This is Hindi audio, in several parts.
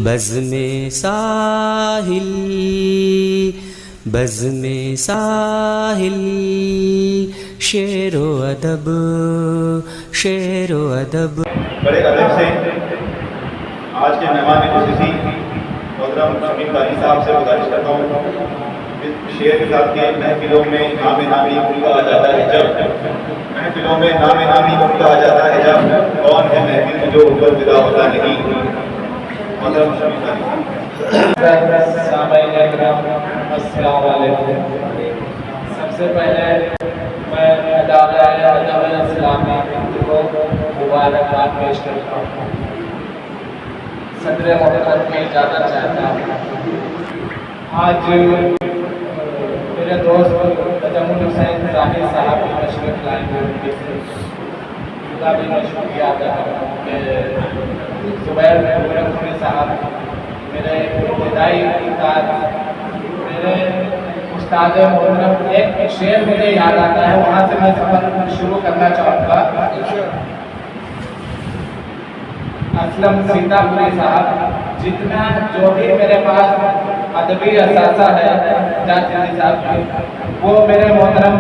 बज़्मे साहिल बज़्मे साहिल शेरो अदब शेरो अदब। बड़े अदब से आज के मेहमान खुसूसी मोहतरम शमीम कारी साहब से गुजारिश करता हूँ शेर के साथ के महफिलों में नाम नामी उनका आ जाता है जब महफिलों में नाम नामी उनका आ जाता है जब कौन है महफिल में जो ऊपर विदा होता नहीं। मोहतरम शमीम कारी सबसे पहले मैं को मुबारकबाद पेश करता हूँ। सदर मोहतरम की इजाज़त चाहता हूँ। आज मेरे दोस्त तजम्मुल हुसैन ज़ाहिर साहब की तशरीफ़ लाएंगे, उनका भी मैं शुक्रिया अदा करता हूँ कि ज़ुबैर मुरख्खी साहब मेरे इब्तिदाई उस्ताद, मेरे उस्ताद मोहतरम। एक शेर मुझे याद आता है, वहाँ से मैं सफ़र शुरू करना चाहूँगा। असलम सीतापुरी साहब, जितना जो भी मेरे पास अदबी असासा है जाती साहब की, वो मेरे मोहतरम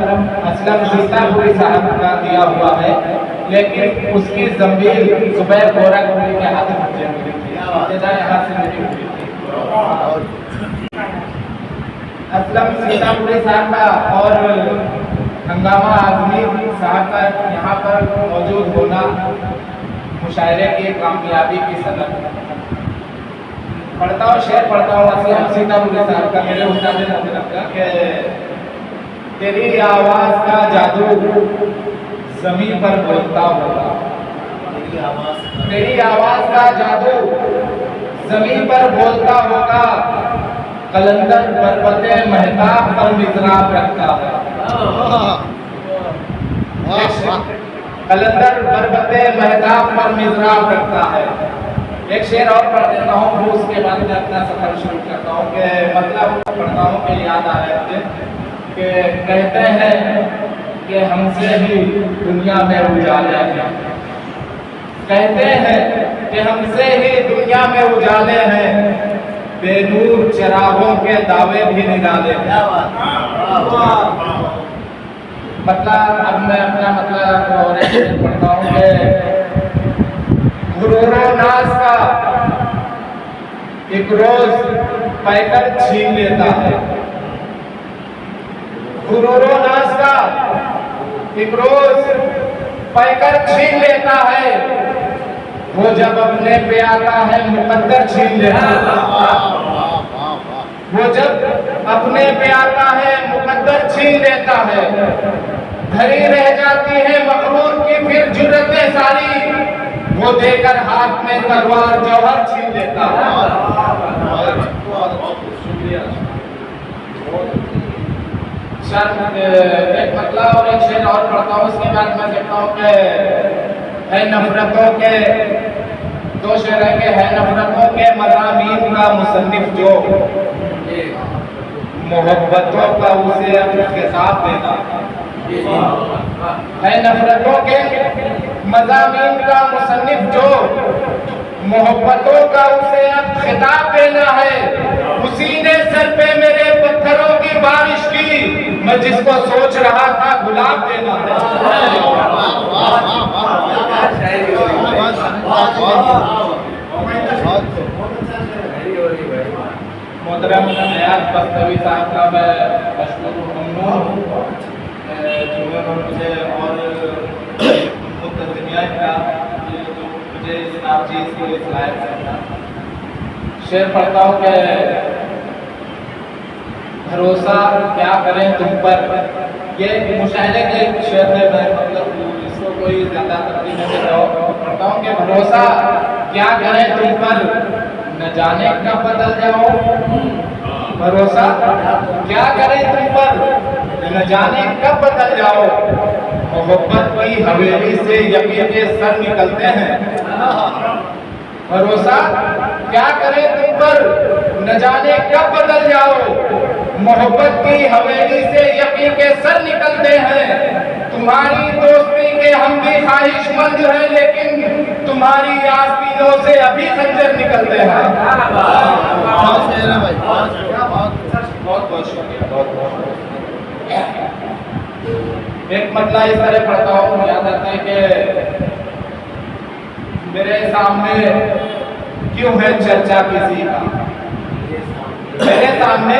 असलम सीतापुरी साहब का दिया हुआ है, लेकिन उसकी ज़मीर ज़ुबैर गोरखपुरी के हाथ में मुझे मिली थी, यहाँ से मिली हुई थी। असलम सीतापुरी साहब का और हंगामा आज़मी साहब का यहाँ पर मौजूद होना मुशायरे की कामयाबी की सनद। पढ़ता हूँ शेर पढ़ता हूँ असलम सीतापुरी साहब का, मेरे उस्ताद मोहतरम का, कि तेरी आवाज़ का जादू ज़मीन पर बोलता होगा, तेरी आवाज़ का जादू ज़मीन पर बोलता होगा, कलंदर पर्वते महताब पर मिज़राब रखता है। कलंदर पर्वते महताब पर मिज़राब रखता है। एक शेर और पढ़ देता हूँ, फिर उसके बाद मैं अपना सफर शुरू करता हूँ। कि मतलब पढ़ता हूँ कि याद आ रहे थे कि कहते हैं कि हमसे ही दुनिया में उजाले हैं, कहते हैं कि हमसे ही दुनिया में उजाले हैं, बेनूर चिरागों के दावे भी निराले हैं। मतलब अब मैं अपना मतलब और पढ़ता हूँ कि गुरूरो नाज का एक रोज पैकर छीन लेता है, गुरूरो नाज का एक रोज पैकर छीन लेता है, वो जब अपने पे आता है मुकद्दर छीन लेता है, वो जब अपने पे आता है मुकद्दर छीन लेता है, धरी रह जाती है मकरूर की फिर जुर्रतें सारी, वो देकर हाथ में तलवार जौहर छीन लेता है। एक मतलब और एक शेर और पढ़ता हूँ, उसके बाद मैं कहता हूँ कि है नफरतों के दो शेर है कि है नफरतों के मज़ामीन का मुसन्निफ जो मोहब्बतों का उसे अपना खिताब देना है, नफरतों के मज़ामीन का मुसन्निफ जो मोहब्बतों का उसे अब खिताब देना है, उसी ने सर पे मेरे पत्थरों की बारिश की, मैं जिसको सोच रहा था गुलाब देना है। मोहतरम नयाज बस्तवी साहब का मैं मशकूर ममनून हूँ, जिन्होंने मुझे और मुतज़िमिया का जो मुझे इस चीज़ के लिए लायक करना। शेर पढ़ता हूँ कि भरोसा क्या करें तुम पर, ये मुशायरे के शेर है, मैं मतलब इसको कोई ज़्यादा तकलीफ नहीं देता हूँ। पढ़ता हूँ कि भरोसा क्या करें तुम पर, न जाने कब बदल जाओ, भरोसा क्या करें तुम पर, न जाने कब बदल जाओ, मोहब्बत की हवेली से यकीन के सर निकलते हैं। भरोसा क्या करें तुम पर, न जाने कब बदल जाओ, मोहब्बत की हवेली से यकीन के सर निकलते हैं। तुम्हारी दोस्ती के हम भी ख्वाहिशमंद हैं, लेकिन तुम्हारी आस्तीनों से अभी खंजर निकलते हैं। बहुत बहुत शुक्रिया, बहुत बहुत। एक मतला इस तरह पढ़ता हूँ, याद आता है कि मेरे सामने क्यों है चर्चा किसी का, मेरे सामने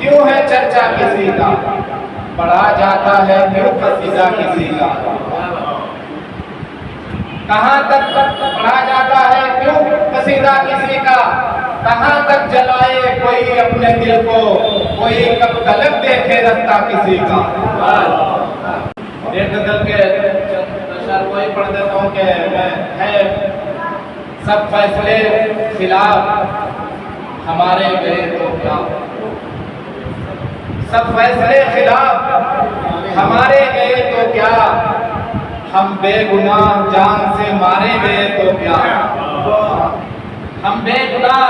क्यों है चर्चा किसी का, पढ़ा जाता है क्यों कसीदा किसी का, कहाँ तक पढ़ा जाता है क्यों कसीदा किसी का, कहाँ तक जलाए कोई अपने दिल को, कोई कब गलत देखे रखता किसी का। एक गजल के अशर वही पढ़ देता हूँ कि मैं है सब फैसले खिलाफ हमारे गए तो क्या, सब फैसले खिलाफ हमारे गए तो क्या, हम बेगुनाह जान से मारे गए तो क्या, हम बेगुनाह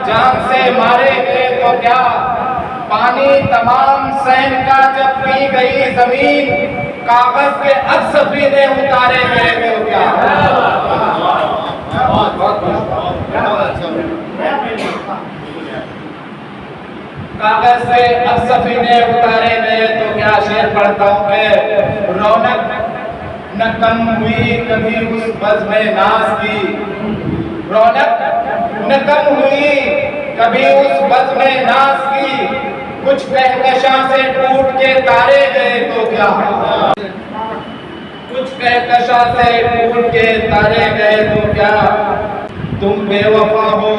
जान से मारे गए तो क्या, पानी तमाम सहन का जब पी गई जमीन, कागज के अब सफीने उतारे गए तो क्या। कागज से अब सफीने उतारे गए तो क्या। शेर पढ़ता हूँ मैं, रौनक न कम हुई कभी उस बज़्म नाज की, रौनक न कम हुई कभी उस बज़्म नाज की, कुछ कहकशां से टूट के तारे गए तो क्या, कुछ कहकशां से टूट के तारे गए तो क्या। तुम बेवफा हो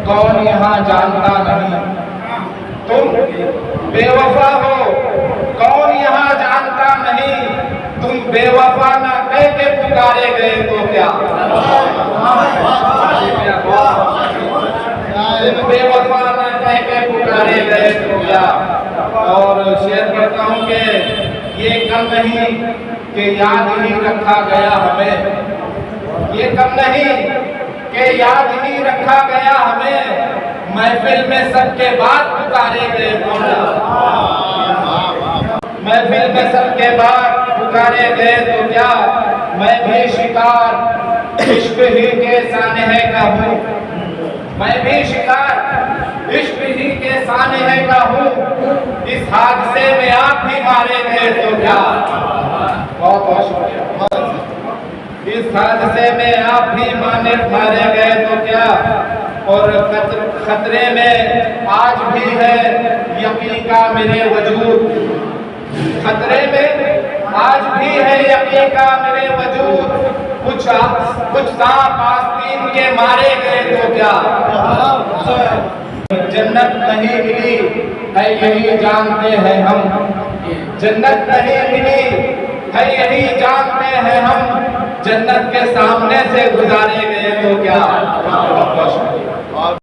कौन यहाँ जानता नहीं, तुम बेवफा हो कौन यहाँ जानता नहीं, तुम बेवफा ना कह के पुकारे गए तो क्या, तुम बेवफा ना कह के पुकारे गए तो क्या। और शेर करता हूँ कि ये कम नहीं कि याद ही रखा गया हमें, ये कम नहीं कि याद ही रखा गया हमें, महफिल में सबके बाद पुकारे गए तो क्या, महफिल में सबके बाद पुकारे गए तो क्या। मैं भी शिकार इश्क ही के सानहे का हूँ, मैं भी शिकार इश्क ही के सानहे का हूँ, इस हादसे में आप भी मारे गए तो क्या। बहुत बहुत शुक्रिया। इस हादसे में आप भी मारे गए तो क्या। और खतरे में आज भी है यकीन का मेरे वजूद, खतरे में आज भी है यकीन का मेरे वजूद, कुछ सांप आस्तीन के मारे गए तो क्या। जन्नत नहीं मिली है यही जानते हैं हम, जन्नत नहीं मिली है यही जानते हैं हम, जन्नत के सामने से गुजारे गए तो क्या।